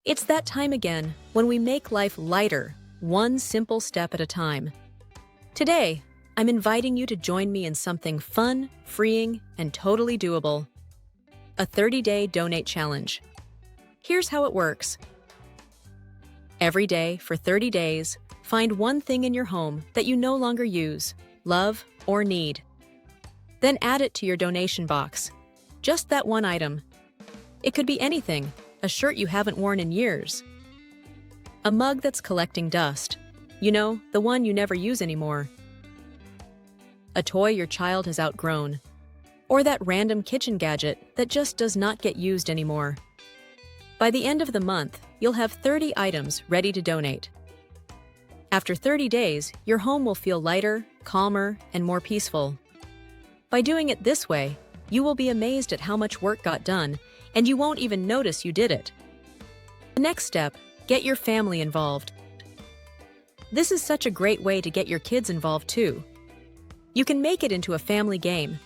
It's that time again when we make life lighter, one simple step at a time. Today, I'm inviting you to join me in something fun, freeing, and totally doable. A 30-day donate challenge. Here's how it works. Every day for 30 days, find one thing in your home that you no longer use, love, or need. Then add it to your donation box. Just that one item. It could be anything, a shirt you haven't worn in years, a mug that's collecting dust, the one you never use anymore, a toy your child has outgrown, or that random kitchen gadget that just does not get used anymore. By the end of the month, you'll have 30 items ready to donate. After 30 days, your home will feel lighter, calmer, and more peaceful. By doing it this way, you will be amazed at how much work got done, and you won't even notice you did it. The next step, get your family involved. This is such a great way to get your kids involved too. You can make it into a family game.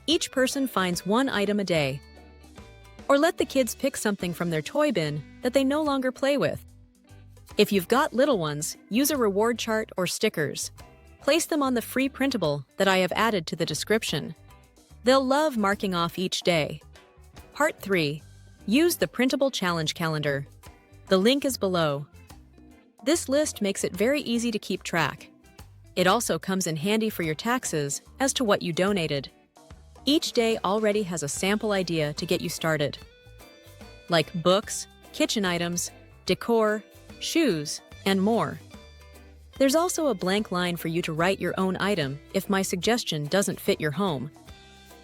Each person finds one item a day. Or let the kids pick something from their toy bin that they no longer play with. If you've got little ones, use a reward chart or stickers. Place them on the free printable that I have added to the description. They'll love marking off each day. Part 3. Use the printable challenge calendar. The link is below. This list makes it very easy to keep track. It also comes in handy for your taxes as to what you donated. Each day already has a sample idea to get you started. Like books, kitchen items, decor, shoes, and more. There's also a blank line for you to write your own item if my suggestion doesn't fit your home.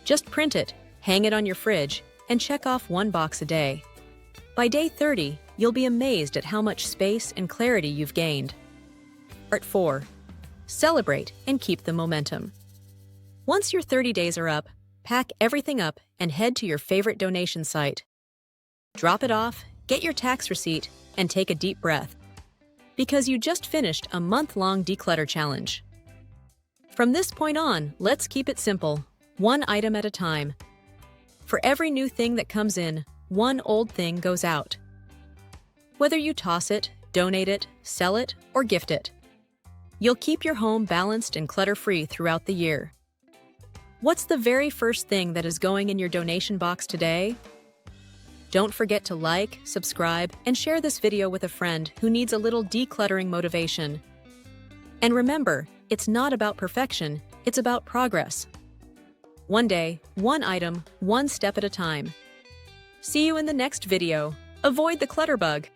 Just print it, hang it on your fridge, and check off one box a day. By day 30, you'll be amazed at how much space and clarity you've gained. Part 4. Celebrate and keep the momentum. Once your 30 days are up, pack everything up and head to your favorite donation site. Drop it off, get your tax receipt, and take a deep breath. Because you just finished a month-long declutter challenge. From this point on, let's keep it simple, one item at a time. For every new thing that comes in, one old thing goes out. Whether you toss it, donate it, sell it, or gift it, you'll keep your home balanced and clutter-free throughout the year. What's the very first thing that is going in your donation box today? Don't forget to like, subscribe, and share this video with a friend who needs a little decluttering motivation. And remember, it's not about perfection, it's about progress. One day, one item, one step at a time. See you in the next video. Avoid the clutter bug.